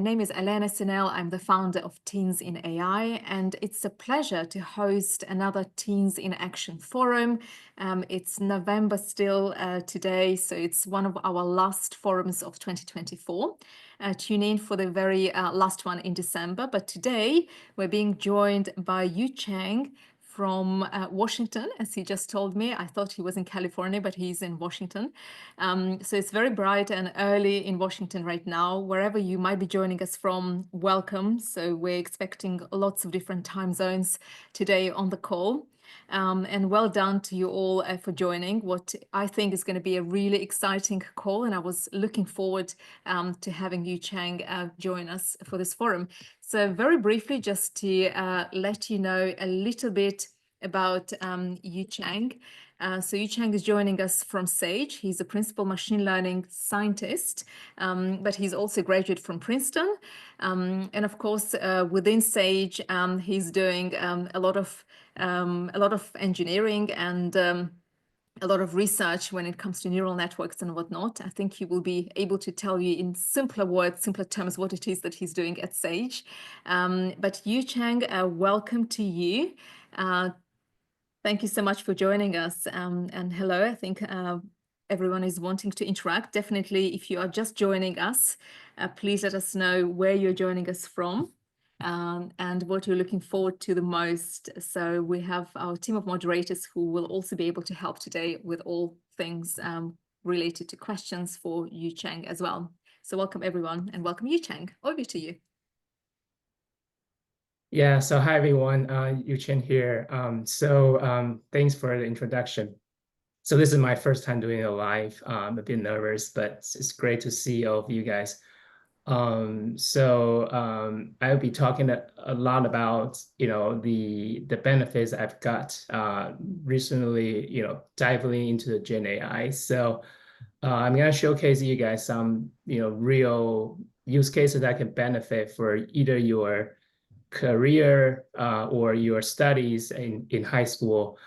My name is Elena Sinel. I'm the founder of Teens in AI, and it's a pleasure to host another Teens in Action forum. It's November still today, so it's one of our last forums of 2024. Tune in for the very last one in December, but today we're being joined by Yu Chang from Washington, as he just told me. I thought he was in California, but he's in Washington. So it's very bright and early in Washington right now. Wherever you might be joining us from, welcome. So we're expecting lots of different time zones today on the call. And well done to you all for joining what I think is going to be a really exciting call. And I was looking forward to having Yu Chang join us for this forum. So very briefly, just to let you know a little bit about Yu Chang. So Yu Chang is joining us from Sage. He's a principal machine learning scientist, but he's also a graduate from Princeton. And of course, within Sage, he's doing a lot of engineering and a lot of research when it comes to neural networks and whatnot. I think he will be able to tell you in simpler words, simpler terms, what it is that he's doing at Sage. But Yu Chang, welcome to you. Thank you so much for joining us. And hello, I think everyone is wanting to interact. Definitely, if you are just joining us, please let us know where you're joining us from. And what you're looking forward to the most. So we have our team of moderators who will also be able to help today with all things related to questions for Yu Chang as well. So welcome everyone, and welcome Yu Chang. Over to you. Yeah, so hi everyone, Yu Chen here. Thanks for the introduction. So this is my first time doing it live. I'm a bit nervous, but it's great to see all of you guys. I'll be talking a lot about, the benefits I've got recently, diving into the Gen AI. So I'm going to showcase you guys some, real use cases that can benefit for either your career or your studies in high school.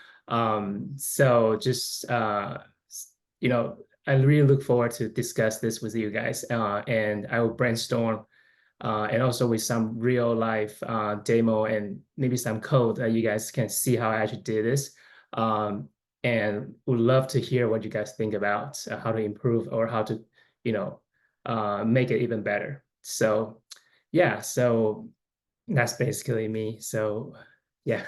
I really look forward to discuss this with you guys, and I will brainstorm and also with some real life demo and maybe some code that you guys can see how I actually did this. And would love to hear what you guys think about how to improve or how to, make it even better. So yeah, so that's basically me. So yeah.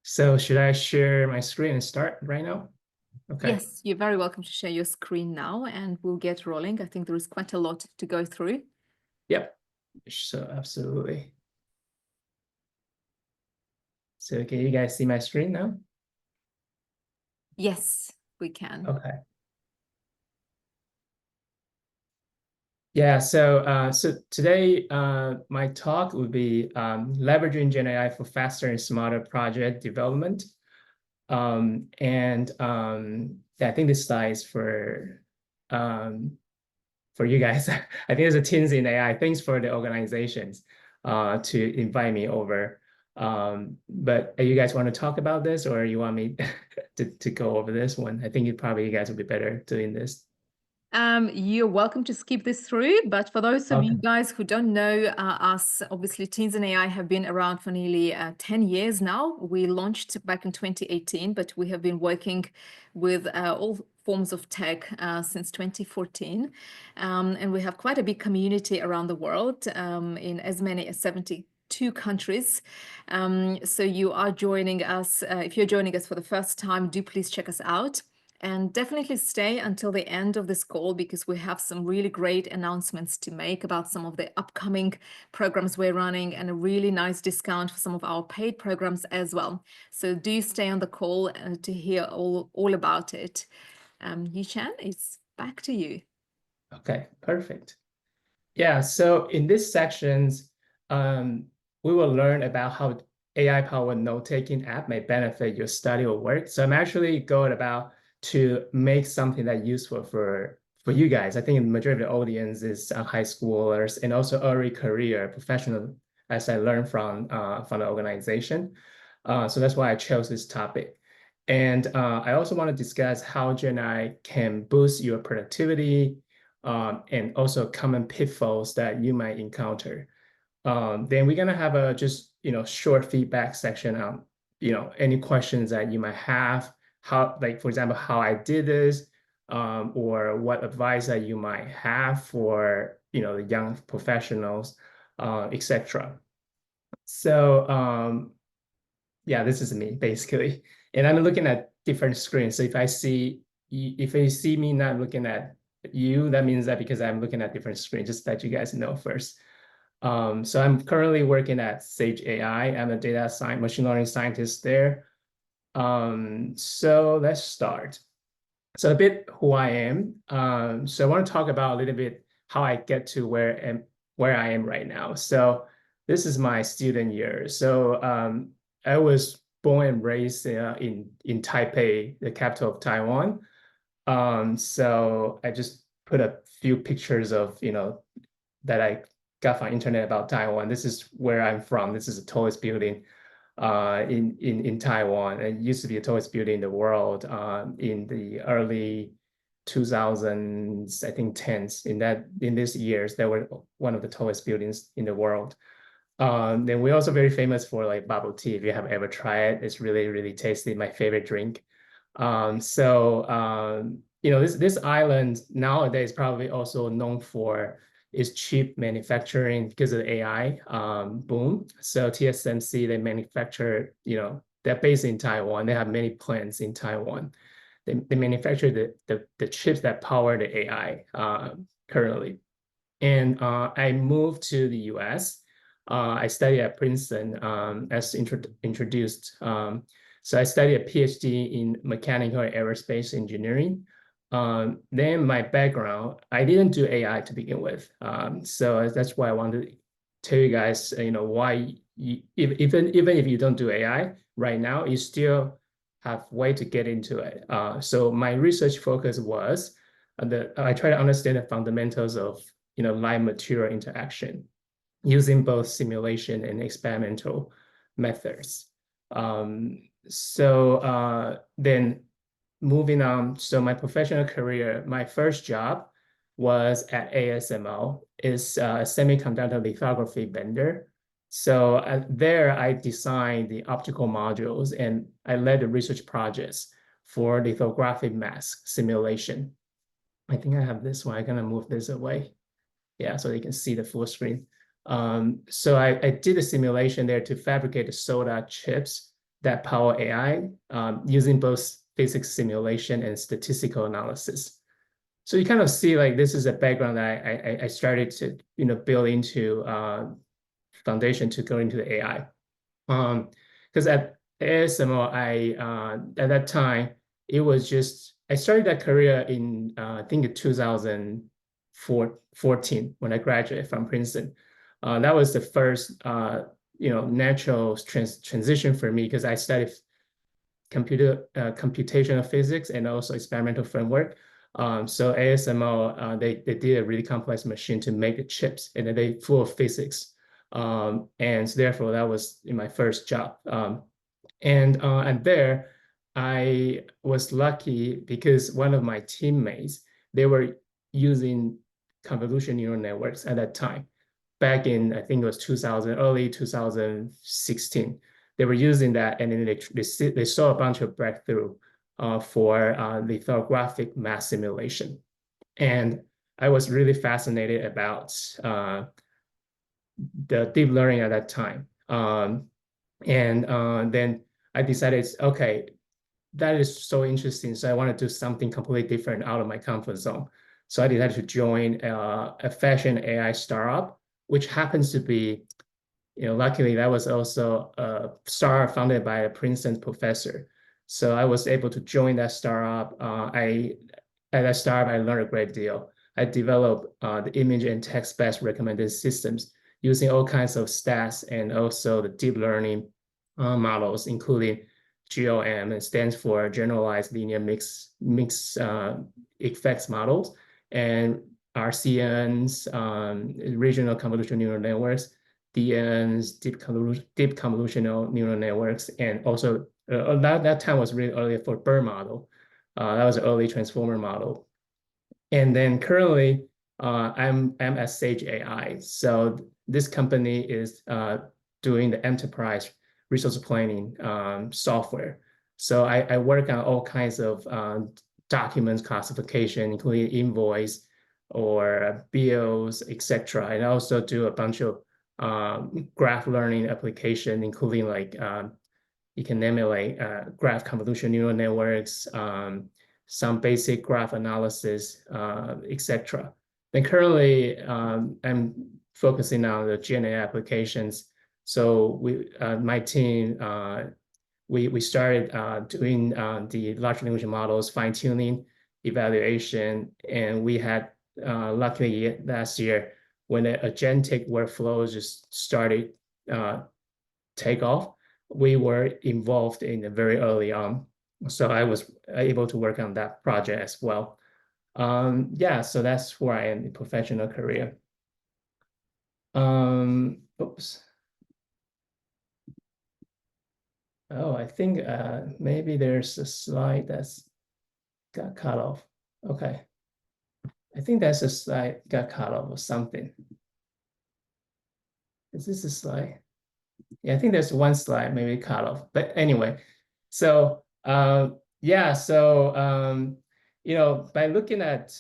So should I share my screen and start right now? Okay. Yes, you're very welcome to share your screen now, and we'll get rolling. I think there is quite a lot to go through. Yep. So absolutely. So can you guys see my screen now? Yes, we can. Okay. Yeah, so today my talk would be leveraging GenAI for faster and smarter project development. Yeah, I think this slide is for you guys. I think it's a Teens in AI. Thanks for the organizations to invite me over. But you guys want to talk about this, or you want me to go over this one? I think you guys would be better doing this. You're welcome to skip this through, but for those of you guys who don't know us, obviously Teens in AI have been around for nearly 10 years now. We launched back in 2018, but we have been working with all forms of tech since 2014. And we have quite a big community around the world in as many as 72 countries. So you are joining us. If you're joining us for the first time, do please check us out. And definitely stay until the end of this call, because we have some really great announcements to make about some of the upcoming programs we're running, and a really nice discount for some of our paid programs as well. So do stay on the call to hear all about it. Yu Chan, it's back to you. Okay, perfect. Yeah, so in this sections, we will learn about how AI-powered note-taking app may benefit your study or work. So I'm actually going about to make something that's useful for you guys. I think the majority of the audience is high schoolers and also early career professional, as I learned from the organization. So that's why I chose this topic. And I also want to discuss how GenAI can boost your productivity, and also common pitfalls that you might encounter. Then we're gonna have a just short feedback section on any questions that you might have, how, like, for example, how I did this, or what advice that you might have for the young professionals, etc. So yeah, this is me basically, and I'm looking at different screens. So if you see me not looking at you, that means that because I'm looking at different screens. Just to let you guys know first. So I'm currently working at Sage AI. I'm a data science, machine learning scientist there. So let's start. So a bit who I am. So I want to talk about a little bit how I get to where I am right now. So this is my student year. So I was born and raised in Taipei, the capital of Taiwan. So I just put a few pictures of that I got from internet about Taiwan. This is where I'm from. This is the tallest building in Taiwan. It used to be the tallest building in the world in the early 2000s, I think tens. In these years, they were one of the tallest buildings in the world. Then we're also very famous for like bubble tea. If you have ever tried it, it's really, really tasty. My favorite drink. This island nowadays probably also known for its cheap manufacturing because of the AI boom. So TSMC, they manufacture, they're based in Taiwan. They have many plants in Taiwan. They manufacture the chips that power the AI currently. And I moved to the US. I studied at Princeton as introduced. So I studied a PhD in mechanical and aerospace engineering. Then my background, I didn't do AI to begin with. So that's why I wanted to tell you guys, why even if you don't do AI right now, you still have way to get into it. So my research focus was I try to understand the fundamentals of light material interaction using both simulation and experimental methods. Then moving on, so my professional career, my first job was at ASML. It's a semiconductor lithography vendor. So there I designed the optical modules and I led the research projects for lithographic mask simulation. I think I have this one. I'm gonna move this away. Yeah, so you can see the full screen. So I did a simulation there to fabricate the soda chips that power AI using both physics simulation and statistical analysis. So you kind of see like this is a background that I started to build into foundation to go into the AI. Because at ASML, at that time it was just I started that career in I think in 2014 when I graduated from Princeton. That was the first natural transition for me because I studied computational physics and also experimental framework. So ASML, they did a really complex machine to make the chips, and then they full of physics. And so therefore, that was in my first job. And there, I was lucky because one of my teammates, they were using convolution neural networks at that time. Back in, I think it was 2000, early 2016. They were using that, and then they saw a bunch of breakthrough for lithographic mass simulation. And I was really fascinated about the deep learning at that time. And then I decided, okay, that is so interesting. So I want to do something completely different out of my comfort zone. So I decided to join a fashion AI startup, which happens to be, luckily that was also a startup founded by a Princeton professor. So I was able to join that startup. At that startup, I learned a great deal. I developed the image and text-based recommended systems using all kinds of stats and also the deep learning models, including GLM. It stands for Generalized Linear Mix Effects Models, and RCNs, Regional Convolutional Neural Networks, DNs, Deep Convolutional Neural Networks, and also that time was really early for BERT model. That was an early transformer model. And then currently, I'm at Sage AI. So this company is doing the enterprise resource planning software. So I work on all kinds of documents classification, including invoice or bills, etc. And I also do a bunch of graph learning application, including like you can emulate graph convolution neural networks, some basic graph analysis, etc. Then currently, I'm focusing on the GenAI applications. So my team, we started doing the large language models, fine tuning, evaluation, and we had luckily last year when the agentic workflows just started uh, take off, we were involved in it very early on. So I was able to work on that project as well. Yeah, so that's where I am in professional career. Oops. Oh, I think maybe there's a slide that's got cut off. Okay. I think that's a slide got cut off or something. Is this a slide? Yeah, I think there's one slide maybe cut off. But anyway, so yeah, so by looking at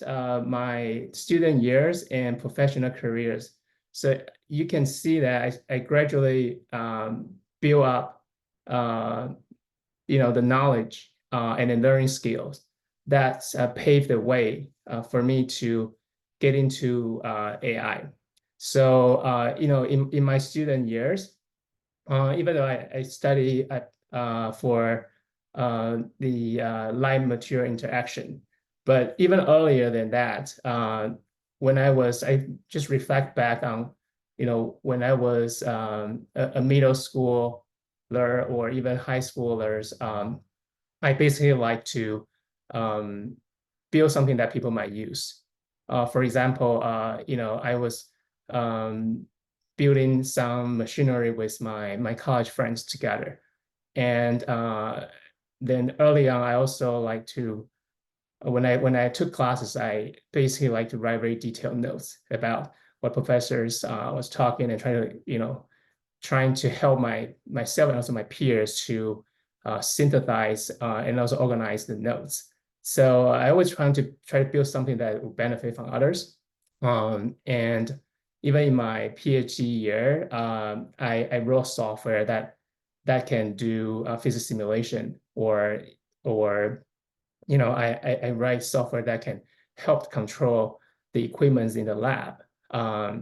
my student years and professional careers, so you can see that I gradually build up uh, the knowledge and the learning skills that paved the way for me to get into AI. So in my student years, even though I study for the live material interaction, but even earlier than that, I just reflect back on, when I was a middle schooler or even high schoolers, I basically like to um, build something that people might use. For example, I was um, building some machinery with my college friends together. And then early on, I also like to when I took classes, I basically like to write very detailed notes about what professors was talking and trying to help myself and also my peers to synthesize and also organize the notes. So I always try to build something that will benefit from others. And even in my PhD year, I wrote software that can do physics simulation or I write software that can help control the equipments in the lab.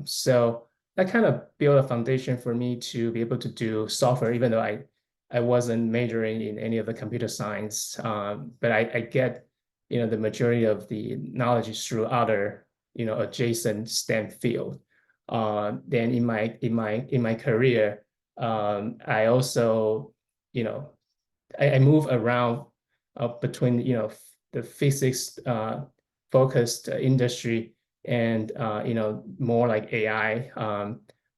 So that kind of built a foundation for me to be able to do software, even though I wasn't majoring in any of the computer science. But I get, the majority of the knowledge is through other, adjacent STEM field. Then in my career, I also, you know, I move around between the physics focused industry and more like AI.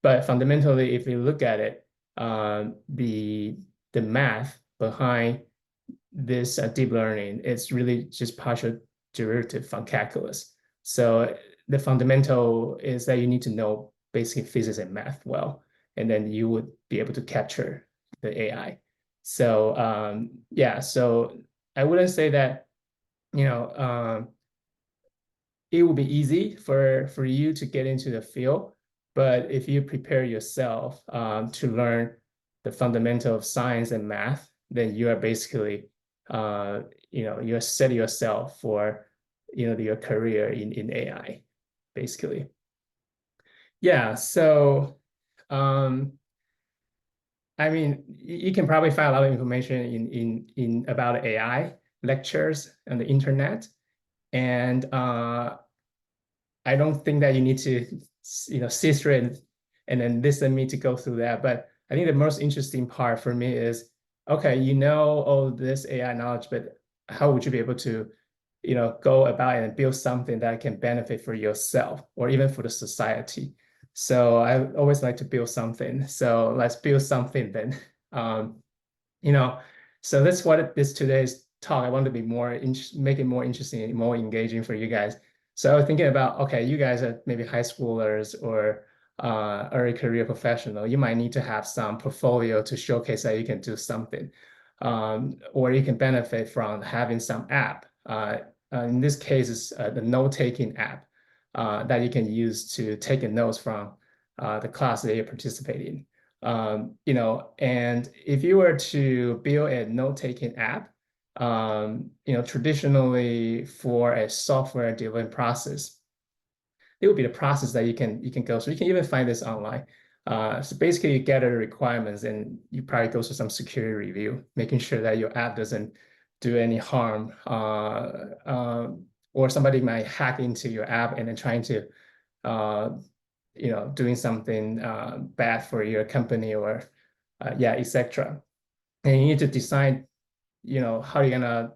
But fundamentally, if you look at it, the math behind this deep learning, it's really just partial derivative from calculus. So the fundamental is that you need to know basic physics and math well, and then you would be able to capture the AI. So yeah, so I wouldn't say that you know it would be easy for you to get into the field, but if you prepare yourself to learn the fundamental of science and math, then you are basically you're setting yourself for your career in AI, basically. Yeah, so I mean, you can probably find a lot of information in about AI lectures on the internet, and I don't think that you need to sit through it and then listen me to go through that. But I think the most interesting part for me is, okay, all this AI knowledge, but how would you be able to go about it and build something that can benefit for yourself or even for the society? So I always like to build something. So let's build something then. Um, you know, so that's what this today's talk. I want to be make it more interesting and more engaging for you guys. So I was thinking about, okay, you guys are maybe high schoolers or early career professional. You might need to have some portfolio to showcase that you can do something, or you can benefit from having some app. In this case, it's the note-taking app that you can use to take notes from the class that you're participating. And if you were to build a note-taking app, traditionally for a software development process, it would be the process that you can go through. You can even find this online. So basically, you gather the requirements and you probably go through some security review, making sure that your app doesn't do any harm, or somebody might hack into your app and then trying to, doing something bad for your company or, yeah, etc. And you need to decide, how you're gonna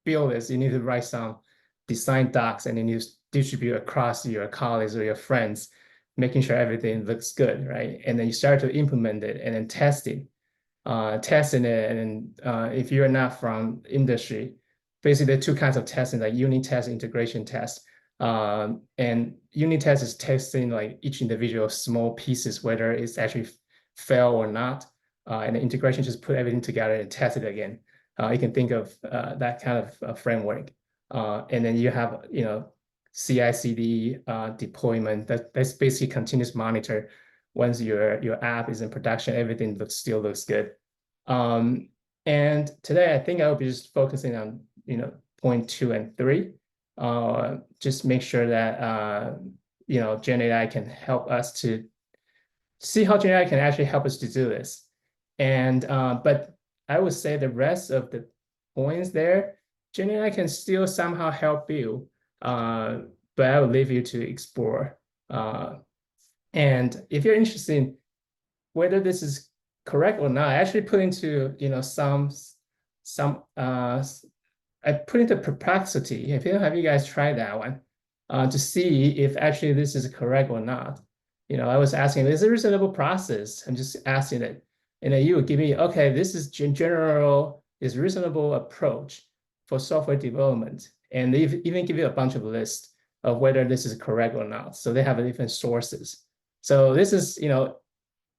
build this. You need to write some design docs and then you distribute across your colleagues or your friends, making sure everything looks good, right? And then you start to implement it and then testing it. And if you're not from industry, basically there are two kinds of testing, like unit test, integration test. And unit test is testing like each individual small pieces, whether it's actually fail or not. And the integration just put everything together and test it again. You can think of that kind of framework. And then you have, CI/CD deployment. That's basically continuous monitor. Once your app is in production, everything still looks good. And today, I think I'll be just focusing on, point 2 and 3. Just make sure that, GenAI can help us to see how GenAI can actually help us to do this. And but I would say the rest of the points there, GenAI can still somehow help you, but I would leave you to explore. And if you're interested in whether this is correct or not, I actually put into some I put into Perplexity. Have you guys tried that one to see if actually this is correct or not? I was asking, is it a reasonable process? I'm just asking it. And then you would give me, okay, this is general, is reasonable approach for software development. And they even give you a bunch of lists of whether this is correct or not. So they have different sources. So this is,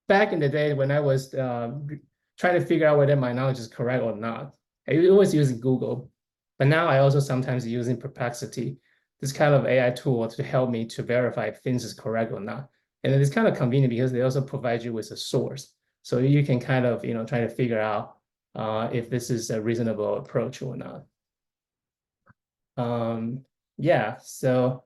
back in the day when I was trying to figure out whether my knowledge is correct or not, I was using Google. But now I also sometimes using Perplexity, this kind of AI tool to help me to verify if things is correct or not. And it's kind of convenient because they also provide you with a source. So you can kind of, try to figure out if this is a reasonable approach or not. Yeah, so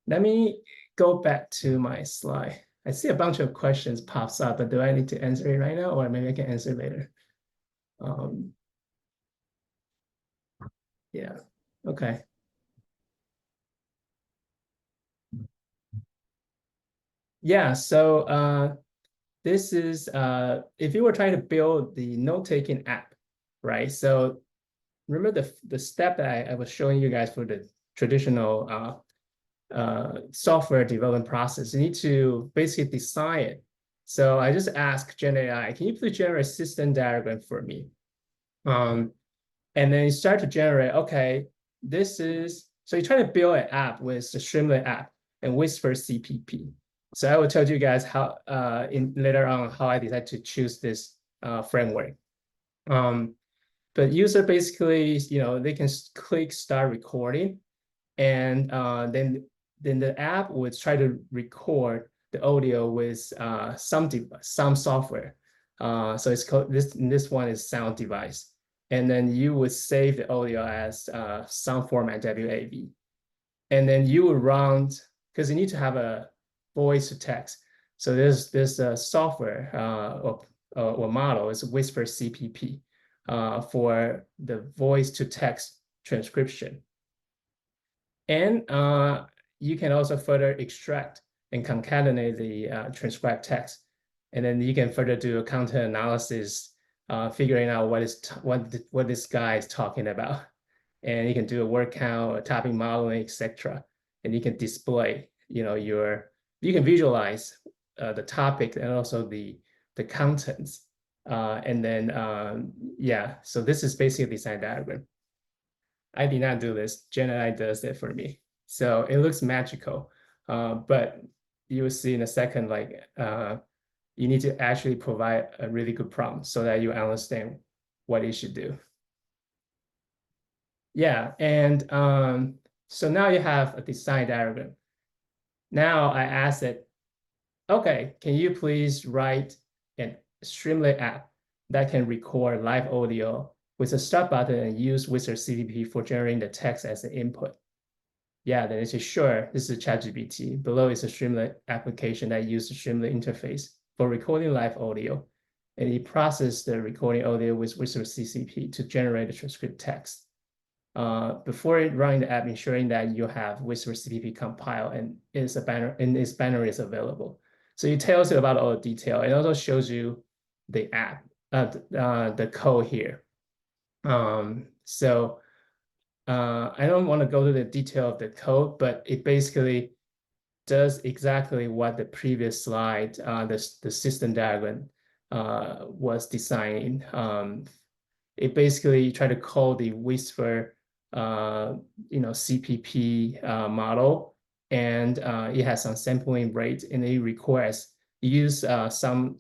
let me go back to my slide. I see a bunch of questions pops up, but do I need to answer it right now, or maybe I can answer later? Yeah, okay. Yeah, so this is if you were trying to build the note-taking app, right? So remember the step that I was showing you guys for the traditional software development process. You need to basically design it. So I just asked GenAI, can you please generate a system diagram for me? And then you start to generate, okay, so you try to build an app with the Streamlit app and Whisper CPP. So I will tell you guys how later on how I decided to choose this framework. But user basically, they can click start recording, and then the app would try to record the audio with some software. So it's called this one is sound device. And then you would save the audio as sound format WAV. And then you would run, because you need to have a voice to text. So there's a software or model, it's Whisper CPP for the voice to text transcription. And you can also further extract and concatenate the transcribed text. And then you can further do a content analysis, figuring out what this guy is talking about. And you can do a word count, a topic modeling, etc. And you can display, you can visualize the topic and also the contents. And then, yeah, so this is basically a design diagram. I did not do this. GenAI does it for me. So it looks magical, but you will see in a second, like you need to actually provide a really good prompt so that you understand what it should do. Yeah, and so now you have a design diagram. Now I ask it, okay, can you please write a Streamlit app that can record live audio with a start button and use Wizard CPP for generating the text as an input? Yeah, then it says, sure, this is ChatGPT. Below is a Streamlit application that uses the Streamlit interface for recording live audio. And it processes the recording audio with Wizard CCP to generate the transcript text. Before running the app, ensuring that you have Whisper CPP compile and its binary is available. So it tells you about all the detail. It also shows you the app, the code here. So I don't want to go to the detail of the code, but it basically does exactly what the previous slide, the system diagram was designing. It basically try to call the Whisper CPP model, and it has some sampling rate, and it requires use some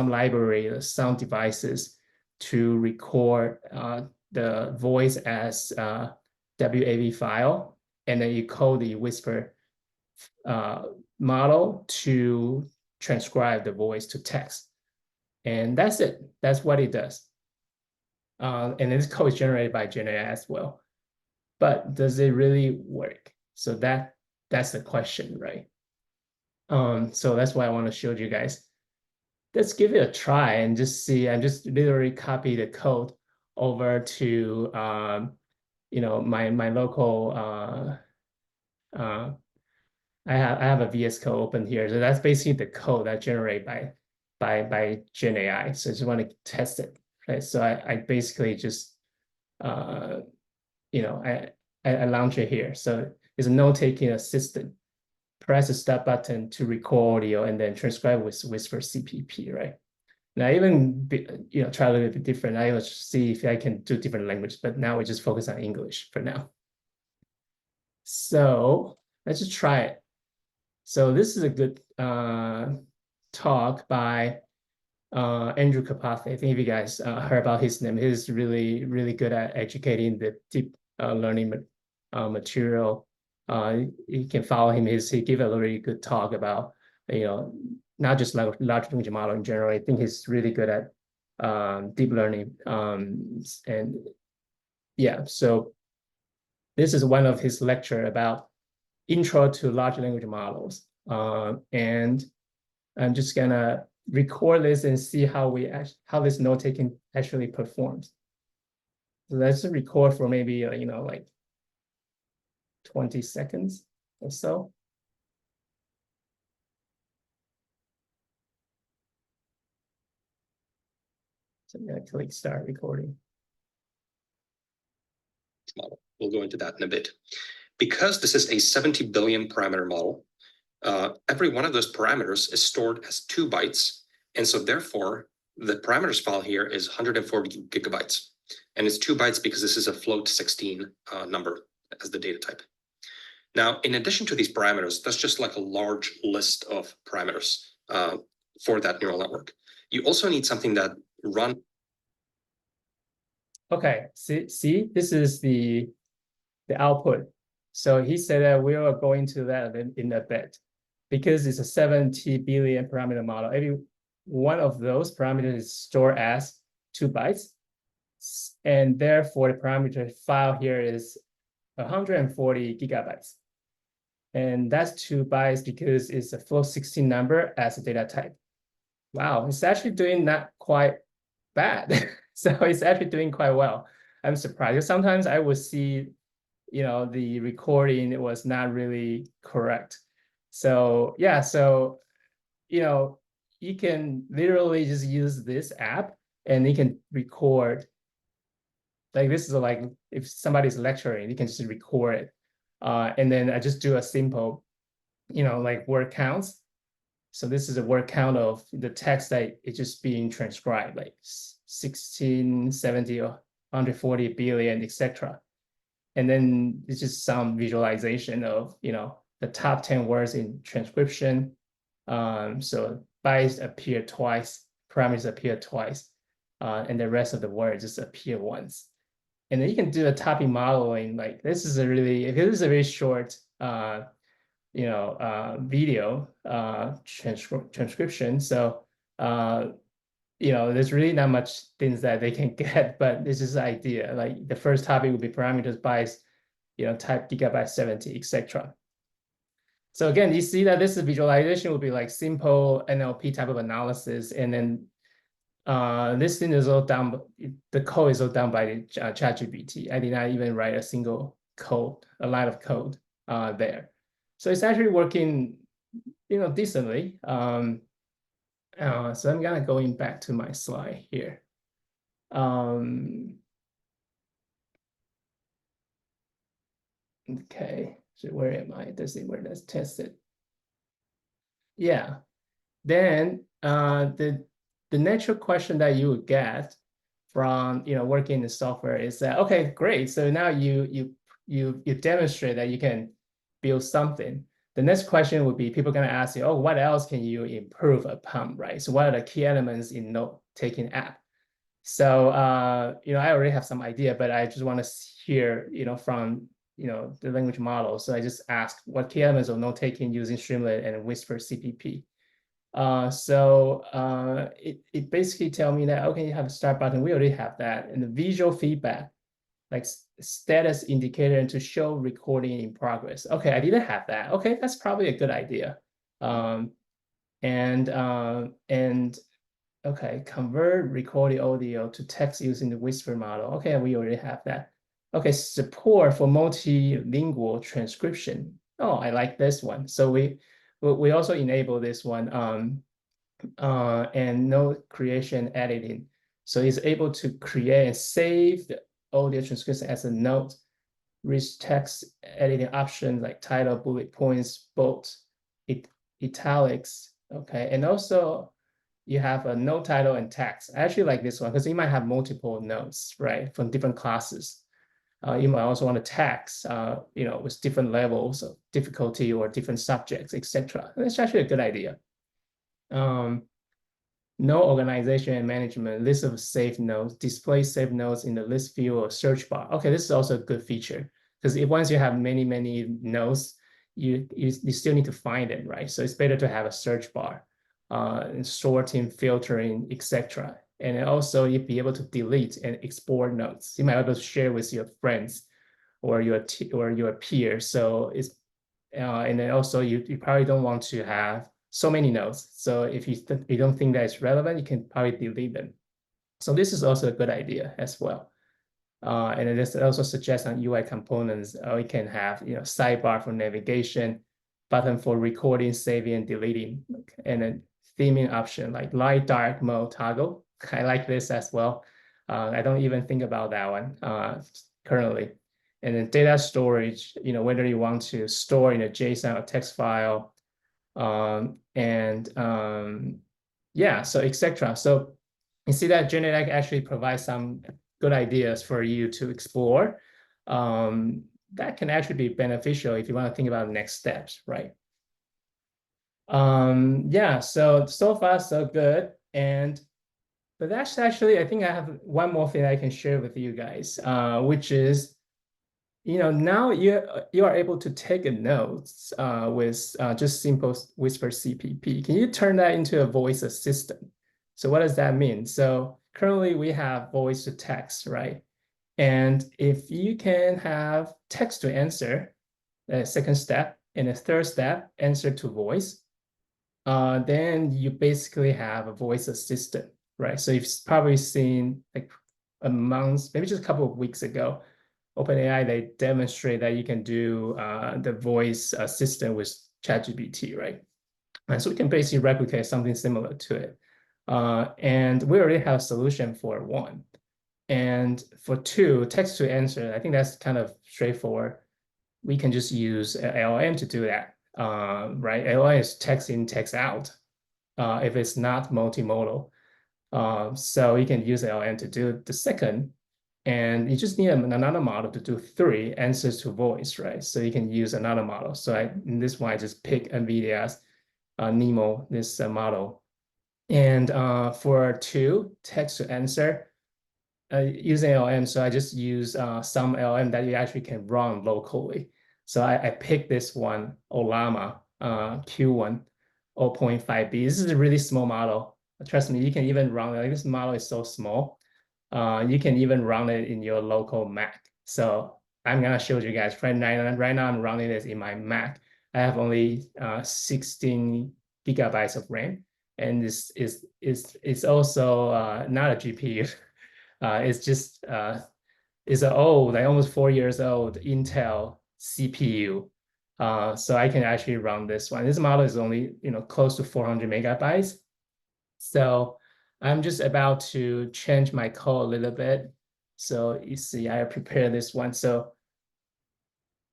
library, sound devices to record the voice as WAV file, and then you call the Whisper model to transcribe the voice to text. And that's it. That's what it does. And this code is generated by GenAI as well. But does it really work? So that's the question, right? So that's why I want to show you guys. Let's give it a try and just see. I just literally copy the code over to my local. I have a VS Code open here, so that's basically the code that generated by GenAI. So I just want to test it, right? So I basically just I launch it here. So it's a note-taking assistant. Press the start button to record audio and then transcribe with Whisper CPP, right? Now, even try a little bit different. I will see if I can do different language, but now we just focus on English for now. So let's just try it. So this is a good talk by Andrew Kapathy. I think if you guys heard about his name, he's really, really good at educating the deep learning material. You can follow him. He gave a really good talk about, not just like large language model in general. I think he's really good at deep learning. And yeah, so this is one of his lecture about intro to large language models. And I'm just gonna record this and see how this note taking actually performs. So let's record for maybe like 20 seconds or so. So I'm gonna click start recording. Model. We'll go into that in a bit. Because this is a 70 billion parameter model, every one of those parameters is stored as 2 bytes. And so therefore, the parameters file here is 140 gigabytes. And it's 2 bytes because this is a float 16 number as the data type. Now, in addition to these parameters, that's just like a large list of parameters for that neural network. You also need something that runs. Okay, see, this is the output. So he said that we are going to that in a bit because it's a 70 billion parameter model. Every one of those parameters is stored as 2 bytes. And therefore, the parameter file here is 140 gigabytes. And that's 2 bytes because it's a float 16 number as a data type. Wow, it's actually doing not quite bad. So it's actually doing quite well. I'm surprised. Sometimes I would see, the recording was not really correct. So yeah, so you can literally just use this app and you can record. Like this is like if somebody's lecturing, you can just record it. And then I just do a simple, like word counts. So this is a word count of the text that is just being transcribed, like 16, 70, 140 billion, etc. And then it's just some visualization of, the top 10 words in transcription. So bytes appear twice, parameters appear twice, and the rest of the words just appear once. And then you can do a topic modeling. Like this is a really, if it is a very short, video transcription. So, there's really not much things that they can get, but this is the idea. Like the first topic would be parameters bytes, type gigabyte 70, etc. So again, you see that this visualization would be like simple NLP type of analysis, and then this thing is all done. The code is all done by the ChatGPT. I did not even write a single a line of code there. So it's actually working, decently. So I'm gonna going back to my slide here. Okay, so where am I? Let's see where that's tested. Yeah. Then the natural question that you would get from working in the software is that, okay, great. So now you demonstrate that you can build something. The next question would be people going to ask you, oh, what else can you improve upon, right? So what are the key elements in note-taking app? So I already have some idea, but I just want to hear from the language model. So I just asked what key elements of note-taking using Streamlit and Whisper CPP. It basically tell me that, okay, you have a start button. We already have that. And the visual feedback, like status indicator to show recording in progress. Okay, I didn't have that. Okay, that's probably a good idea. Okay, convert recorded audio to text using the Whisper model. Okay, we already have that. Okay, support for multilingual transcription. Oh, I like this one. So we also enable this one, and note creation editing. So it's able to create and save the audio transcription as a note, rich text editing options like title, bullet points, bold, italics. Okay, and also you have a note title and text. I actually like this one because you might have multiple notes, right, from different classes. You might also want to text, with different levels of difficulty or different subjects, etc. That's actually a good idea. No organization and management, list of saved notes, display saved notes in the list view or search bar. Okay, this is also a good feature because once you have many notes, you still need to find it, right? So it's better to have a search bar, sorting, filtering, etc. And also you'll be able to delete and export notes. You might be able to share with your friends or your peers. So it's and then also you probably don't want to have so many nodes. So if you don't think that it's relevant, you can probably delete them. So this is also a good idea as well. And it also suggests on UI components, we can have sidebar for navigation, button for recording, saving, and deleting, and then theming option like light dark mode toggle. I like this as well. I don't even think about that one currently. And then data storage, whether you want to store in a JSON or text file, yeah, so etc. So you see that GenAI actually provides some good ideas for you to explore. That can actually be beneficial if you want to think about next steps, right? Yeah, so far so good. But that's actually, I think I have one more thing I can share with you guys, which is, now you are able to take a notes with just simple Whisper CPP. Can you turn that into a voice assistant? So what does that mean? So currently we have voice to text, right? And if you can have text to answer, a second step, and a third step, answer to voice, then you basically have a voice assistant, right? So you've probably seen like a month, maybe just a couple of weeks ago, OpenAI, they demonstrate that you can do the voice assistant with ChatGPT, right? And so we can basically replicate something similar to it. And we already have a solution for one. And for two, text to answer, I think that's kind of straightforward. We can just use LLM to do that, right? LLM is text in, text out if it's not multimodal. So you can use LLM to do the second. And you just need another model to do 3 answers to voice, right? So you can use another model. So in this one, I just pick NVIDIA's NeMo, this model. And for 2, text to answer, using LM, so I just use some LM that you actually can run locally. So I picked this one, Olama Q1 0.5B. This is a really small model. Trust me, you can even run it. Like, this model is so small. You can even run it in your local Mac. So I'm gonna show you guys right now. Right now I'm running this in my Mac. I have only 16 gigabytes of RAM, and it's also not a GPU. It's just it's an old, like almost 4 years old Intel CPU. So I can actually run this one. This model is only close to 400 megabytes. So I'm just about to change my code a little bit. So you see, I prepared this one. So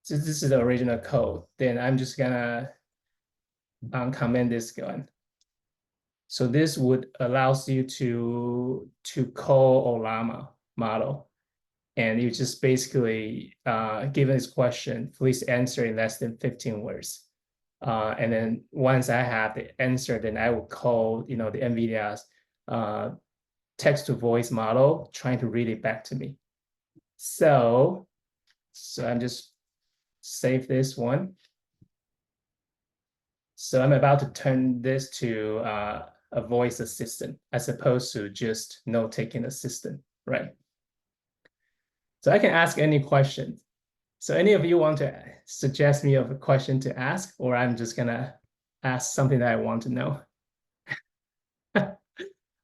this is the original code. Then I'm just gonna comment this one. So this would allows you to call Olama model. And you just basically given this question, please answer in less than 15 words. And then once I have the answer, then I will call the NVIDIA's text to voice model, trying to read it back to me. So I'm just save this one. So I'm about to turn this to a voice assistant as opposed to just note-taking assistant, right? So I can ask any question. So any of you want to suggest me of a question to ask, or I'm just gonna ask something that I want to know?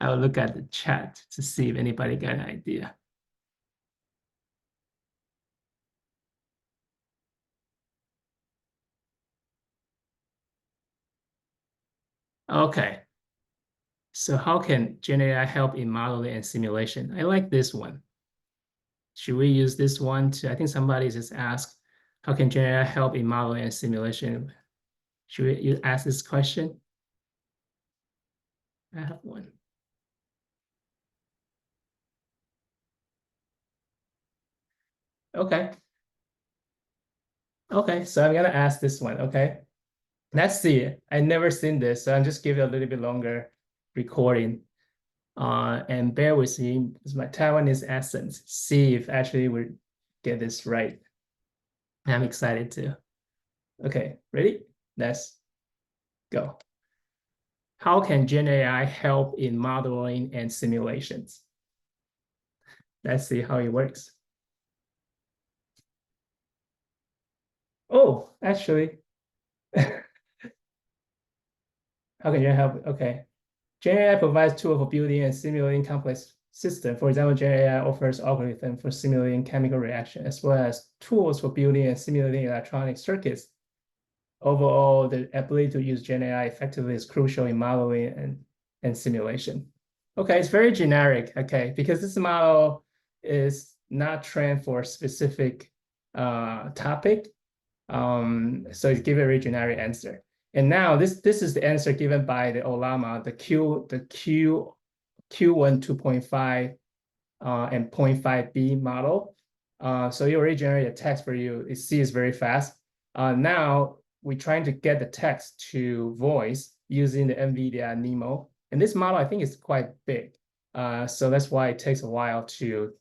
I'll look at the chat to see if anybody got an idea. Okay. So how can GenAI help in modeling and simulation? I like this one. Should we use this one to, I think somebody just asked, how can GenAI help in modeling and simulation? Should you ask this question? I have one. Okay. Okay, so I'm gonna ask this one, okay? Let's see. I never seen this, so I'm just giving a little bit longer recording. And bear with me, it's my Taiwanese accent. See if actually we get this right. I'm excited too. Okay, ready? Let's go. How can GenAI help in modeling and simulations? Let's see how it works. Oh, actually, how can you help? Okay. GenAI provides tools for building and simulating complex systems. For example, GenAI offers algorithms for simulating chemical reaction, as well as tools for building and simulating electronic circuits. Overall, the ability to use GenAI effectively is crucial in modeling and simulation. Okay, it's very generic, okay, because this model is not trained for a specific topic. So it's given a very generic answer. And now this is the answer given by the Olama, the Q1 2.5 and 0.5B model. So it already generated a text for you. It sees very fast. Now we're trying to get the text to voice using the NVIDIA NeMo. And this model, I think, is quite big. So that's why it takes a while to,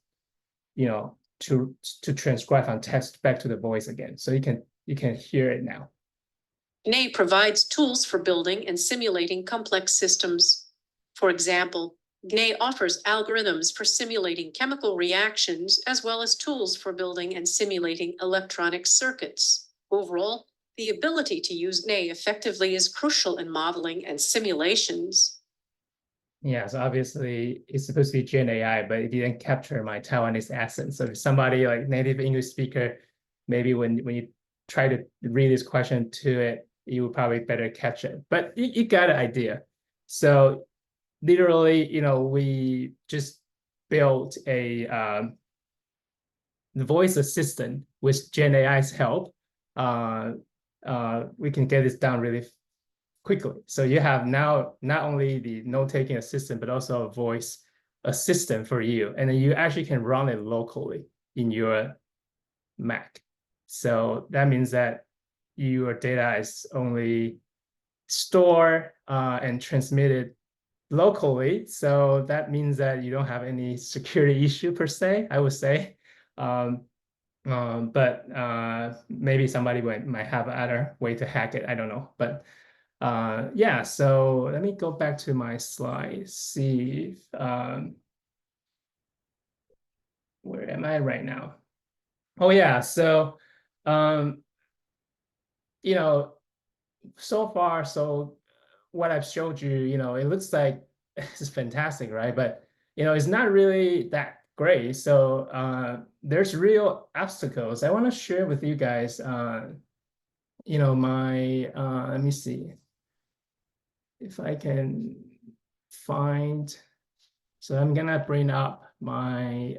to transcribe from text back to the voice again. So you can hear it now. GenAI provides tools for building and simulating complex systems. For example, GenAI offers algorithms for simulating chemical reactions as well as tools for building and simulating electronic circuits. Overall, the ability to use GenAI effectively is crucial in modeling and simulations. Yeah, so obviously it's supposed to be GenAI, but it didn't capture my Taiwanese accent. So if somebody like native English speaker, maybe when you try to read this question to it, you would probably better catch it. But you got an idea. So literally, we just built a the voice assistant with GenAI's help. We can get this done really quickly. So you have now not only the note-taking assistant, but also a voice a system for you, and then you actually can run it locally in your Mac. So that means that your data is only stored and transmitted locally. So that means that you don't have any security issue per se, I would say. But maybe somebody might have other way to hack it. I don't know. But yeah, so let me go back to my slide, see if, where am I right now? Oh yeah, so you know, so far, so what I've showed you, it looks like it's fantastic, right? But it's not really that great. So there's real obstacles. I want to share with you guys, my let me see if I can find. So I'm gonna bring up my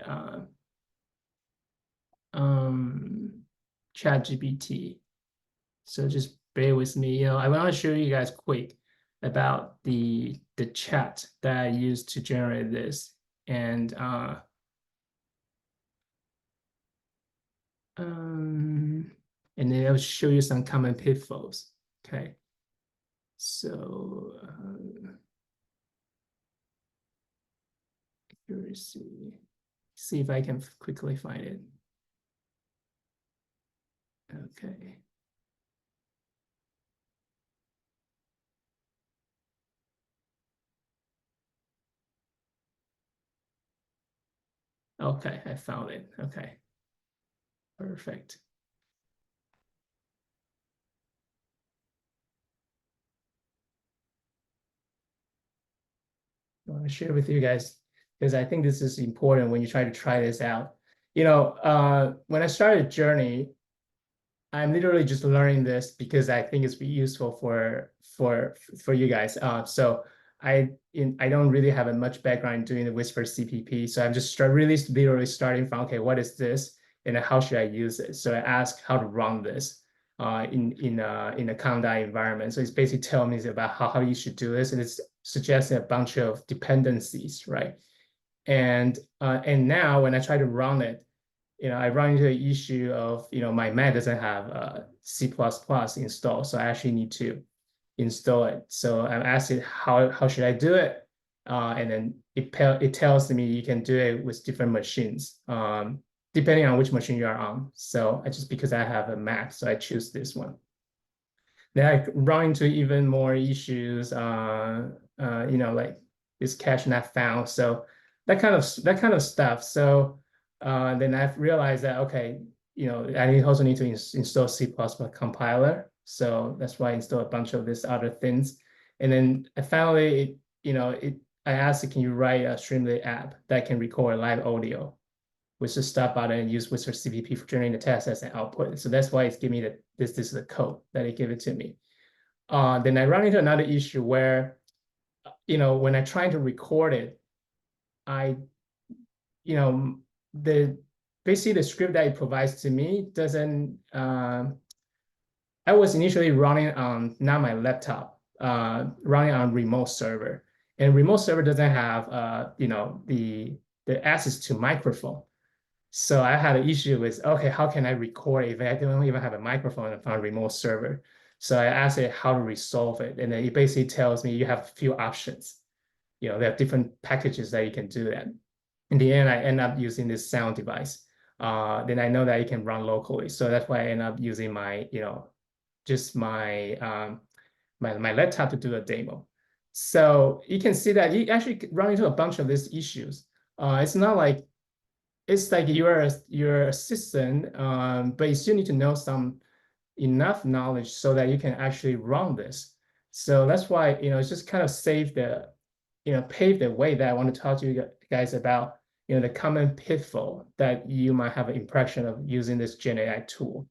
ChatGPT. So just bear with me. I want to show you guys quick about the chat that I used to generate this, and then I'll show you some common pitfalls. Okay. So let's see if I can quickly find it. Okay. Okay, I found it. Okay. Perfect. I want to share with you guys because I think this is important when you try this out. When I started Journey, I'm literally just learning this because I think it's useful for you guys. So I don't really have a much background doing the Whisper CPP, so I'm just really literally starting from, okay, what is this and how should I use it? So I ask how to run this in a Conda environment. So it's basically telling me about how you should do this, and it's suggesting a bunch of dependencies, right? And now when I try to run it, I run into the issue of, my Mac doesn't have C++ installed, so I actually need to install it. So I'm asking how should I do it? And then it tells me you can do it with different machines, depending on which machine you are on. So because I have a Mac, so I choose this one. Then I run into even more issues, like this cache not found. So that kind of stuff. So then I've realized that, okay, I also need to install C++ compiler. So that's why I install a bunch of these other things. And then finally, I asked it, can you write a Streamlit app that can record live audio with the stop button and use Whisper CPP for generating the text as an output. So that's why it's giving me this is the code that it gave it to me. Then I run into another issue where, when I try to record it, basically the script that it provides to me doesn't, I was initially running on not my laptop, running on remote server, and remote server doesn't have, the access to microphone. So I had an issue with, okay, how can I record it if I don't even have a microphone on a remote server? So I asked it how to resolve it. And then it basically tells me you have a few options. There are different packages that you can do that. In the end, I end up using this sound device. Then I know that it can run locally. So that's why I end up using my, just my, my laptop to do a demo. So you can see that you actually run into a bunch of these issues. It's not like, it's like you're assistant, but you still need to know enough knowledge so that you can actually run this. So that's why, it's just kind of pave the way that I want to talk to you guys about, the common pitfall that you might have an impression of using this GenAI tool.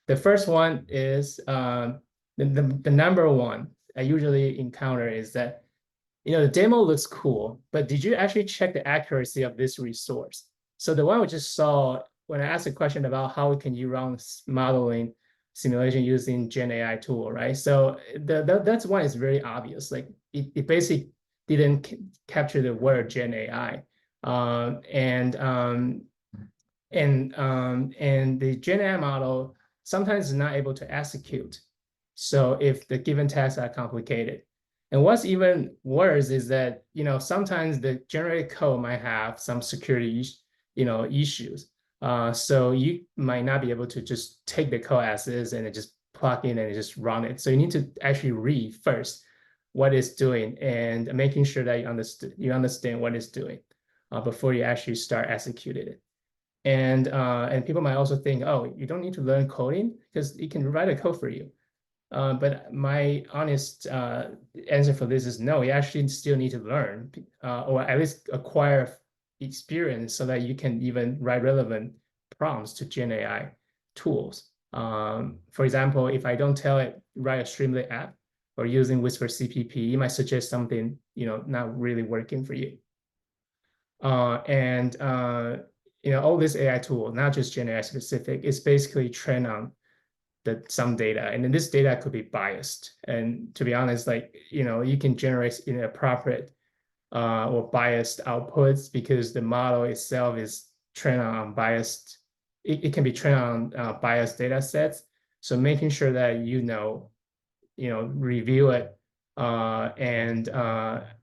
The first one is the number one I usually encounter is that, the demo looks cool, but did you actually check the accuracy of this resource? So the one we just saw, when I asked a question about how can you run modeling simulation using GenAI tool, right? So that's one is very obvious. Like it basically didn't capture the word Gen AI. And the Gen AI model sometimes is not able to execute. So if the given tasks are complicated. And what's even worse is that, sometimes the generated code might have some security, issues. So you might not be able to just take the code as is and just plug in and just run it. So you need to actually read first what it's doing and making sure that you understand what it's doing before you actually start executing it. And people might also think, oh, you don't need to learn coding because it can write a code for you. But my honest answer for this is no, you actually still need to learn or at least acquire experience so that you can even write relevant prompts to Gen AI tools. For example, if I don't tell it write a Streamlit app or using Whisper CPP, it might suggest something not really working for you. And all this AI tool, not just Gen AI specific, is basically trained on some data, and then this data could be biased. And to be honest, you can generate inappropriate or biased outputs because the model itself is trained on biased. It can be trained on biased data sets. So making sure that review it and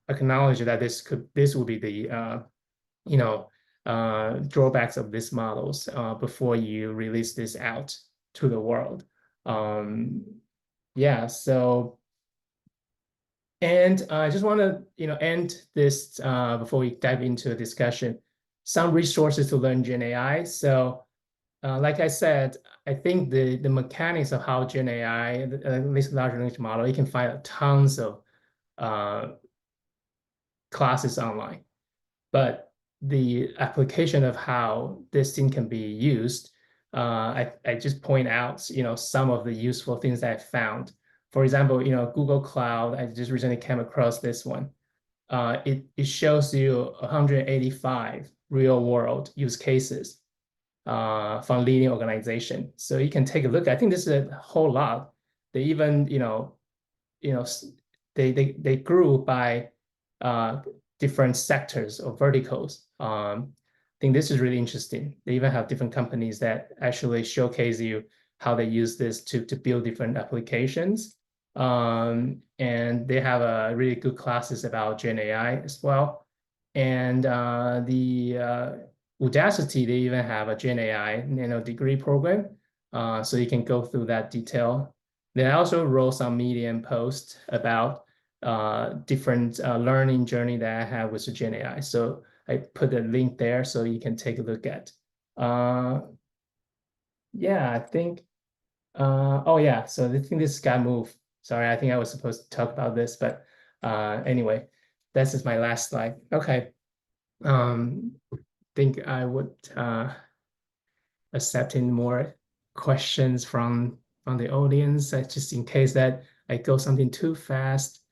acknowledge that this will be the drawbacks of these models before you release this out to the world. Yeah, so, and I just want to, end this before we dive into the discussion, some resources to learn Gen AI. So, like I said, I think the mechanics of how Gen AI, at least large language model, you can find tons of classes online, but the application of how this thing can be used, I just point out, some of the useful things that I found. For example, Google Cloud, I just recently came across this one. It shows you 185 real world use cases from leading organization. So you can take a look. I think this is a whole lot. They even, they grew by different sectors or verticals. I think this is really interesting. They even have different companies that actually showcase you how they use this to build different applications. And they have a really good classes about Gen AI as well. And the Udacity, they even have a Gen AI degree program. So you can go through that detail. Then I also wrote some Medium posts about different learning journey that I have with Gen AI. So I put a link there so you can take a look at. Yeah, I think, oh yeah, so I think this got moved. Sorry, I think I was supposed to talk about this, but anyway, this is my last slide. Okay. Think I would accepting more questions from the audience, just in case that I go something too fast.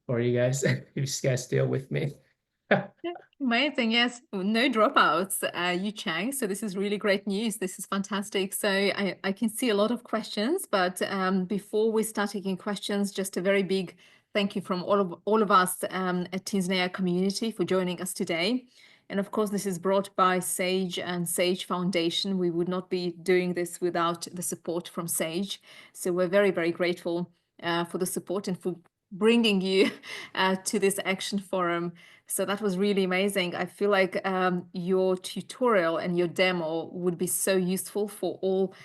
Or you guys, if you guys still with me. Amazing. Yes, no dropouts, Yu Chang. So this is really great news. This is fantastic. So I can see a lot of questions, but before we start taking questions, just a very big thank you from all of us at Teens in AI community for joining us today. And of course, this is brought by Sage and Sage Foundation. We would not be doing this without the support from Sage. So we're very, very grateful for the support and for bringing you to this action forum. So that was really amazing. I feel like your tutorial and your demo would be so useful for all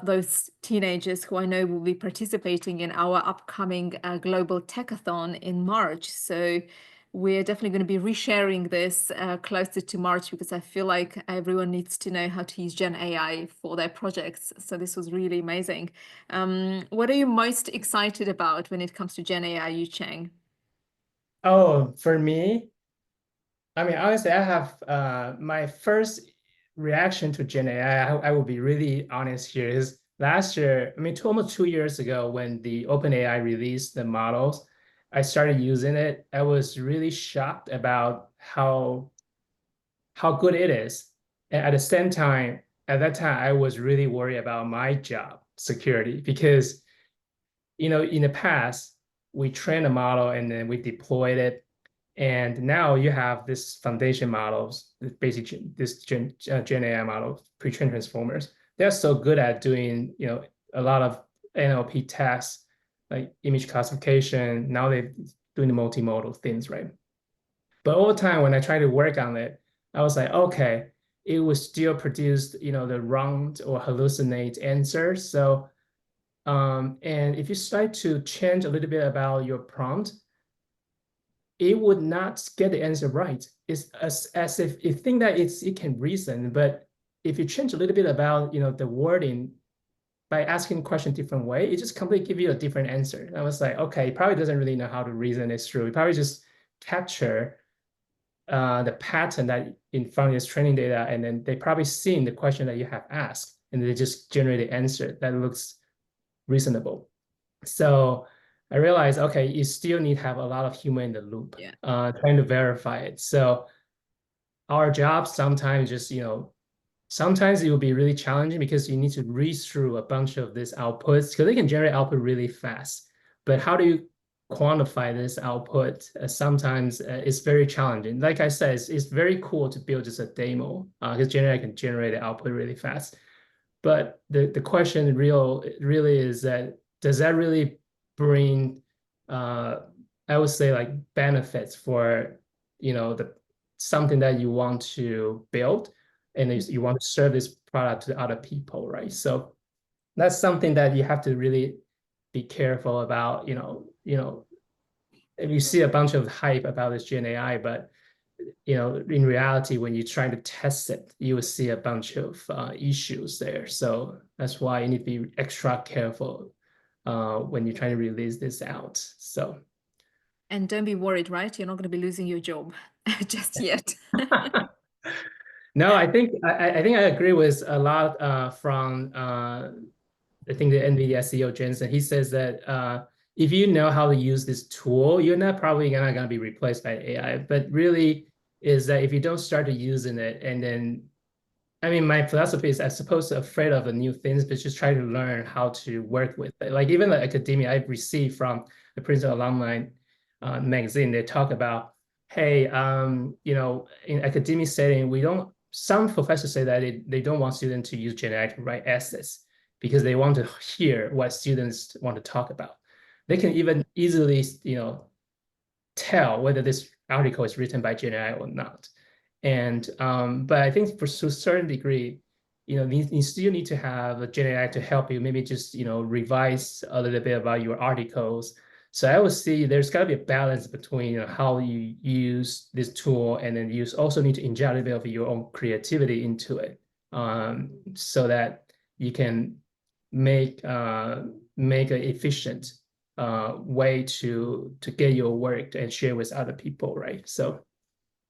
those teenagers who I know will be participating in our upcoming Global Techathon in March. So we're definitely going to be resharing this closer to March because I feel like everyone needs to know how to use Gen AI for their projects. So this was really amazing. What are you most excited about when it comes to Gen AI, Yu Chang? Oh, for me, I mean, honestly, I have my first reaction to Gen AI, I will be really honest here, is last year, I mean, almost 2 years ago when the OpenAI released the models, I started using it. I was really shocked about how good it is. And at the same time, at that time, I was really worried about my job security because, in the past, we trained a model and then we deployed it. And now you have this foundation models, basically this Gen AI model, pre-trained transformers. They're so good at doing, a lot of NLP tasks, like image classification. Now they're doing the multimodal things, right? But over time, when I tried to work on it, I was like, okay, it would still produce, the wrong or hallucinate answers. So, and if you start to change a little bit about your prompt, it would not get the answer right. It's as if you think that it can reason, but if you change a little bit about, the wording by asking question different way, it just completely give you a different answer. And I was like, okay, it probably doesn't really know how to reason it through. It probably just capture the pattern that in front of this training data, and then they probably seen the question that you have asked, and they just generate the answer that looks reasonable. So I realized, okay, you still need to have a lot of human in the loop, trying to verify it. So our job sometimes just, sometimes it will be really challenging because you need to read through a bunch of these outputs because they can generate output really fast. But how do you quantify this output? Sometimes it's very challenging. Like I said, it's very cool to build just a demo because GenAI can generate the output really fast. But the question really is that, does that really bring, I would say, like benefits for, the something that you want to build, and you want to serve this product to other people, right? So that's something that you have to really be careful about. If you see a bunch of hype about this Gen AI, but in reality, when you try to test it, you will see a bunch of issues there. So that's why you need to be extra careful when you're trying to release this out. So. And don't be worried, right? You're not going to be losing your job just yet. No, I think I agree with a lot from I think the NVIDIA CEO Jensen. He says that if you know how to use this tool, you're not probably not going to be replaced by AI. But really, is that if you don't start to using it, and then, I mean, my philosophy is, I suppose, afraid of the new things, but just try to learn how to work with it. Like even the academia I've received from the Princeton Alumni magazine, they talk about, hey, in academic setting, we don't. Some professors say that they don't want students to use GenAI to write essays because they want to hear what students want to talk about. They can even easily, tell whether this article is written by GenAI or not. And but I think to a certain degree, you still need to have a GenAI to help you, maybe just revise a little bit about your articles. So I would see there's got to be a balance between how you use this tool, and then you also need to inject a little bit of your own creativity into it, so that you can make an efficient way to get your work and share with other people, right? So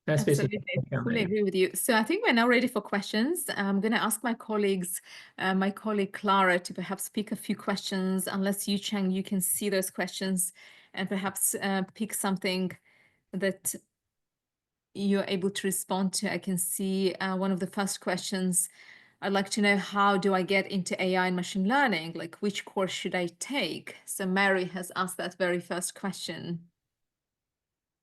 that's basically. Absolutely, fully agree with you. So I think we're now ready for questions. I'm going to ask my colleagues, my colleague Clara, to perhaps pick a few questions. Unless you, Cheng, you can see those questions, and perhaps pick something that you're able to respond to. I can see one of the first questions. I'd like to know, how do I get into AI and machine learning? Like, which course should I take? So Mary has asked that very first question.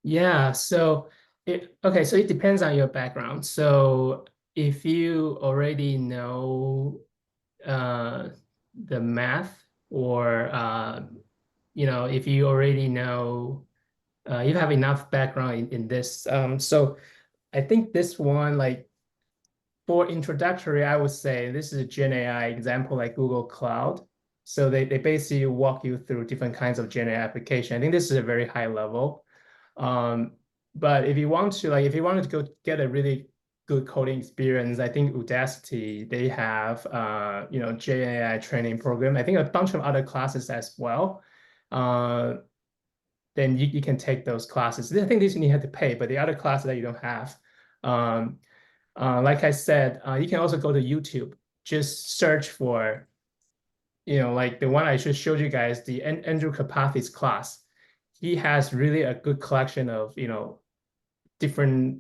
Yeah, so so it depends on your background. So if you already know the math, or if you already know you have enough background in this. So I think this one, like for introductory, I would say this is a Gen AI example, like Google Cloud. So they basically walk you through different kinds of Gen AI application. I think this is a very high level. But if you want to, like, if you wanted to go get a really good coding experience, I think Udacity, they have GenAI training program. I think a bunch of other classes as well. Then you can take those classes. I think these you have to pay, but the other classes that you don't have, like I said, you can also go to YouTube. Just search for, like the one I just showed you guys, the Andrew Karpathy's class. He has really a good collection of different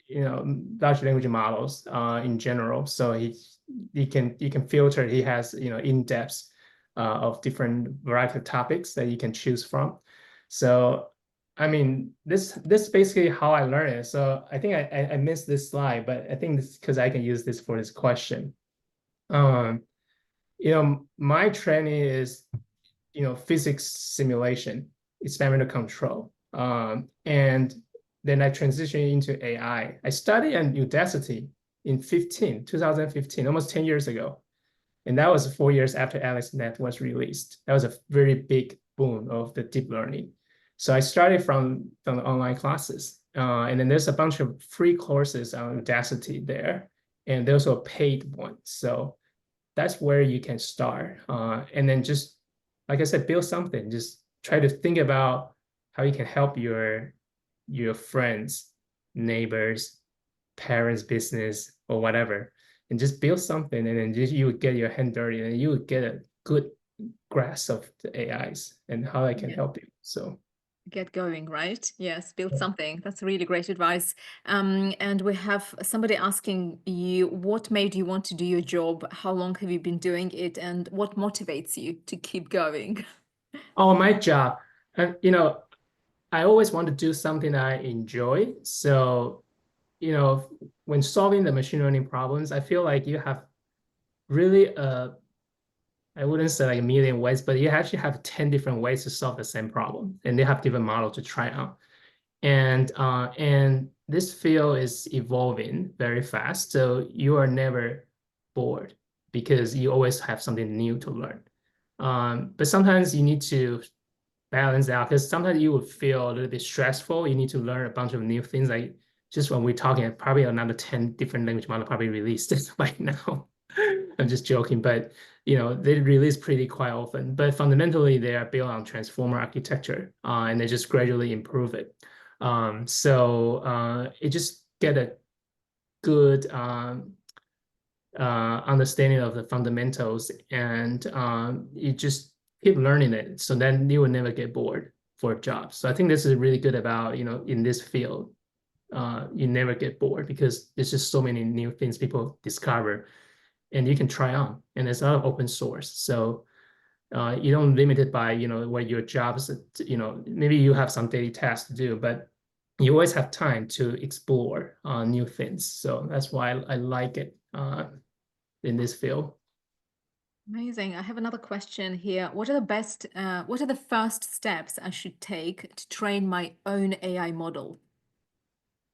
large language models in general. So he can filter. He has in-depth of different variety of topics that you can choose from. So I mean, this basically how I learned it. So I think I missed this slide, but I think this because I can use this for this question. My training is, physics simulation, experimental control. And then I transitioned into AI. I studied at Udacity in 2015, almost 10 years ago. And that was 4 years after AlexNet was released. That was a very big boom of the deep learning. So I started from the online classes. And then there's a bunch of free courses on Udacity there. And there's also a paid one. So that's where you can start. And then just, like I said, build something. Just try to think about how you can help your friends, neighbors, parents' business, or whatever, and just build something. And then you would get your hand dirty, and you would get a good grasp of the AIs and how they can help you. So Get going, right? Yes, build something. That's really great advice. And we have somebody asking you, what made you want to do your job? How long have you been doing it? And what motivates you to keep going? oh, my job. And I always want to do something I enjoy. So, when solving the machine learning problems, I feel like you have really I wouldn't say like a million ways, but you actually have 10 different ways to solve the same problem, and they have different models to try out. And this field is evolving very fast, so you are never bored because you always have something new to learn. But sometimes you need to balance out because sometimes you would feel a little bit stressful. You need to learn a bunch of new things. Like just when we're talking, probably another 10 different language models probably released right now. I'm just joking, but they release pretty quite often. But fundamentally, they are built on transformer architecture, and they just gradually improve it. So it just get a good understanding of the fundamentals, and you just keep learning it. So then you will never get bored for a job. So I think this is really good about, in this field, you never get bored because there's just so many new things people discover and you can try on. And there's a lot of open source. So you don't limit it by, what your jobs, maybe you have some daily tasks to do, but you always have time to explore new things. So that's why I like it in this field. Amazing. I have another question here. What are the first steps I should take to train my own AI model?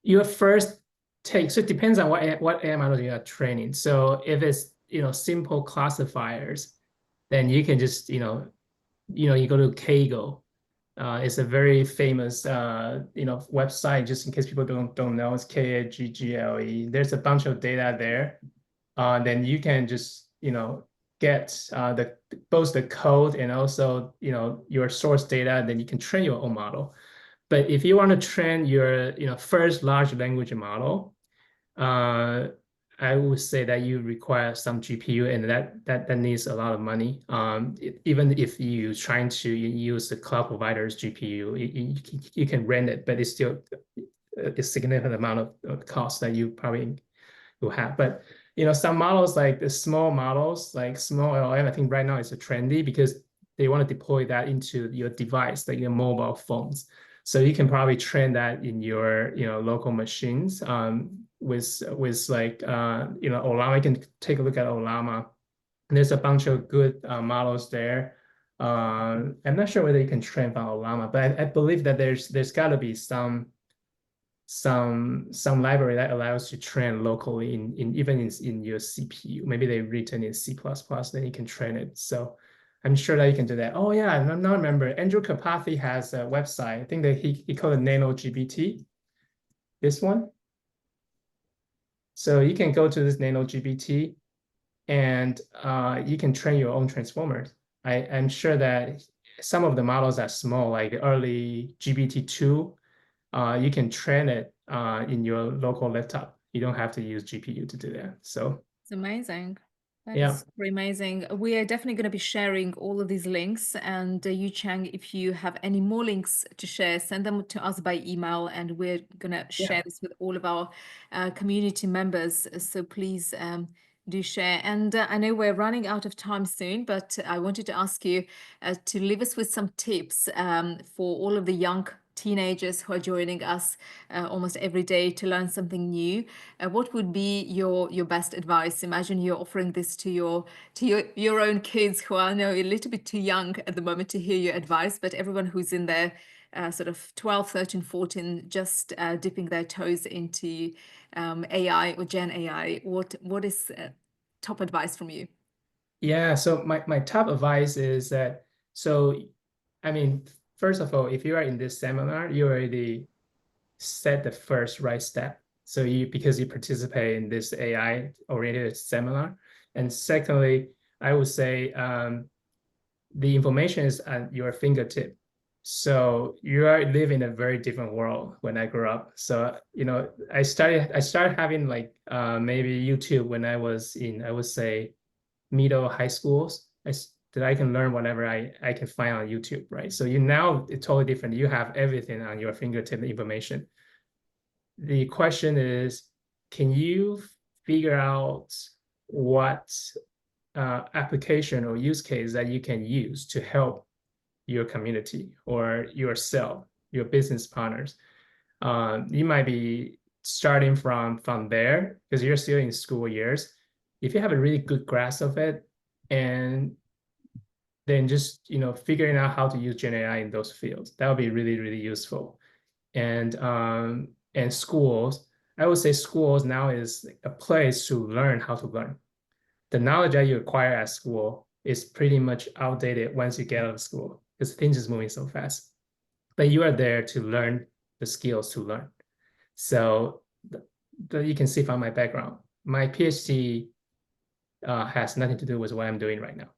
Your first take, so it depends on what AI model you are training. So if it's, simple classifiers, then you can just, you go to Kaggle. It's a very famous, website. Just in case people don't know, it's Kaggle. There's a bunch of data there. Then you can just, get both the code and also, your source data. Then you can train your own model. But if you want to train your, first large language model, I would say that you require some GPU, and that needs a lot of money. Even if you trying to use the cloud provider's GPU, you can rent it, but it's still a significant amount of cost that you probably will have. But some models, like the small models, like small LLM, I think right now it's a trendy because they want to deploy that into your device, like your mobile phones. So you can probably train that in your local machines with like Ollama. You can take a look at Ollama. There's a bunch of good models there. I'm not sure whether you can train from Ollama, but I believe that there's got to be some library that allows you to train locally even in your CPU. Maybe they've written in C++, then you can train it. So I'm sure that you can do that. Oh yeah, I now remember. Andrew Karpathy has a website. I think that he called it NanoGPT. This one. So you can go to this NanoGPT and you can train your own transformers. I'm sure that some of the models are small, like the early GPT-2. You can train it in your local laptop. You don't have to use GPU to do that. So It's amazing. That yeah. is pretty amazing. We are definitely going to be sharing all of these links. And Yu Chang, if you have any more links to share, send them to us by email, and we're going to share this with all of our community members. So please do share. And I know we're running out of time soon, but I wanted to ask you to leave us with some tips for all of the young teenagers who are joining us almost every day to learn something new, what would be your best advice? Imagine you're offering this to your own kids who are, I know, a little bit too young at the moment to hear your advice, but everyone who's in their sort of 12, 13, 14, just dipping their toes into AI or Gen AI. What is top advice from you? Yeah, so my top advice is that, so, I mean, first of all, if you are in this seminar, you already set the first right step. So because you participate in this AI-oriented seminar. And secondly, I would say the information is at your fingertip. So you are living in a very different world when I grew up. So, I started having like maybe YouTube when I was in, I would say, middle high schools, that I can learn whatever I can find on YouTube, right? So now it's totally different. You have everything on your fingertip information. The question is, can you figure out what application or use case that you can use to help your community or yourself, your business partners? You might be starting from there because you're still in school years. If you have a really good grasp of it, and then just figuring out how to use GenAI in those fields, that would be really, really useful. And schools, I would say schools now is a place to learn how to learn. The knowledge that you acquire at school is pretty much outdated once you get out of school because things is moving so fast. But you are there to learn the skills to learn. So you can see from my background, my PhD has nothing to do with what I'm doing right now.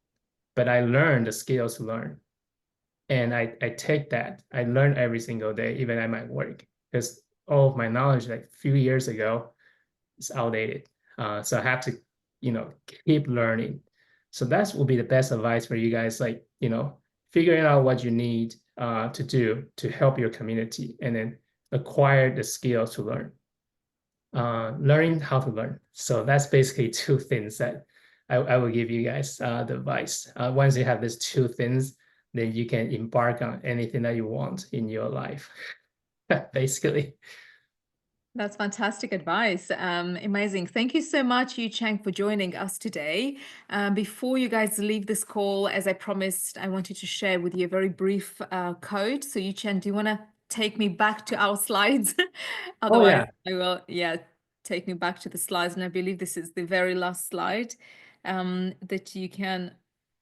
But I learned the skills to learn. And I take that. I learn every single day, even at my work, because all of my knowledge like a few years ago is outdated. So I have to, keep learning. So that will be the best advice for you guys, like, figuring out what you need to do to help your community and then acquire the skills to learn. Learning how to learn. So that's basically two things that I will give you guys the advice. Once you have these two things, then you can embark on anything that you want in your life, basically. That's fantastic advice. Amazing. Thank you so much, Yu Chang, for joining us today. Before you guys leave this call, as I promised, I wanted to share with you a very brief code. So Yu Chang, do you want to take me back to our slides? Otherwise, Oh, yeah. I will, take me back to the slides. And I believe this is the very last slide that you can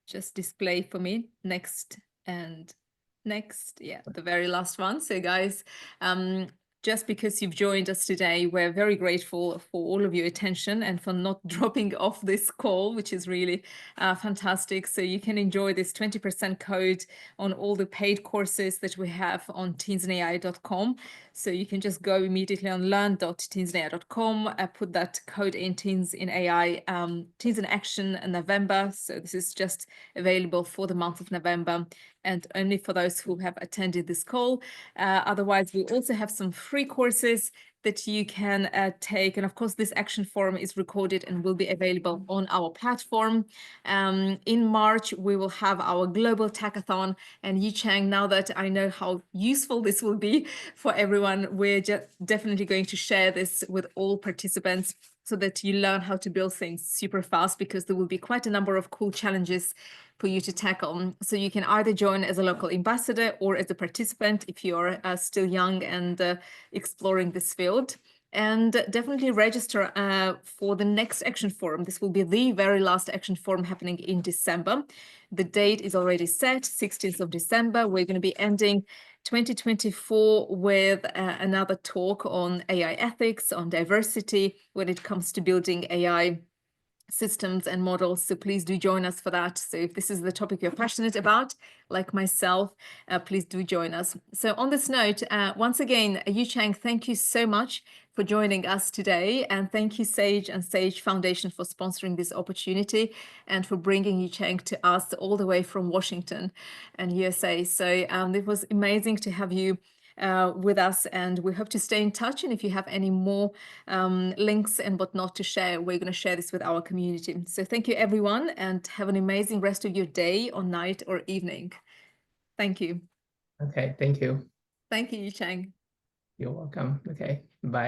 just display for me. Next and next. Yeah, the very last one. So guys, just because you've joined us today, we're very grateful for all of your attention and for not dropping off this call, which is really fantastic. So you can enjoy this 20% code on all the paid courses that we have on teensanai.com. So you can just go immediately on learn.teensanai.com, put that code in Teens in AI, Teens in Action in November. So this is just available for the month of November and only for those who have attended this call. Otherwise, we also have some free courses that you can take. And of course, this action forum is recorded and will be available on our platform. In March, we will have our global tech-a-thon. And Yu Chang, now that I know how useful this will be for everyone, we're just definitely going to share this with all participants so that you learn how to build things super fast, because there will be quite a number of cool challenges for you to tackle. So you can either join as a local ambassador or as a participant if you're still young and exploring this field. And definitely register for the next action forum. This will be the very last action forum happening in December. The date is already set, 16th of December. We're going to be ending 2024 with another talk on AI ethics, on diversity when it comes to building AI systems and models. So please do join us for that. So if this is the topic you're passionate about, like myself, please do join us. So on this note, once again, Yu Chang, thank you so much for joining us today. And thank you, Sage and Sage Foundation, for sponsoring this opportunity and for bringing Yu Chang to us all the way from Washington and USA. So it was amazing to have you with us, and we hope to stay in touch. And if you have any more links and whatnot to share, we're going to share this with our community. So thank you, everyone, and have an amazing rest of your day or night or evening. Thank you. Okay, thank you. Thank you, Yucheng. You're welcome. Okay, bye.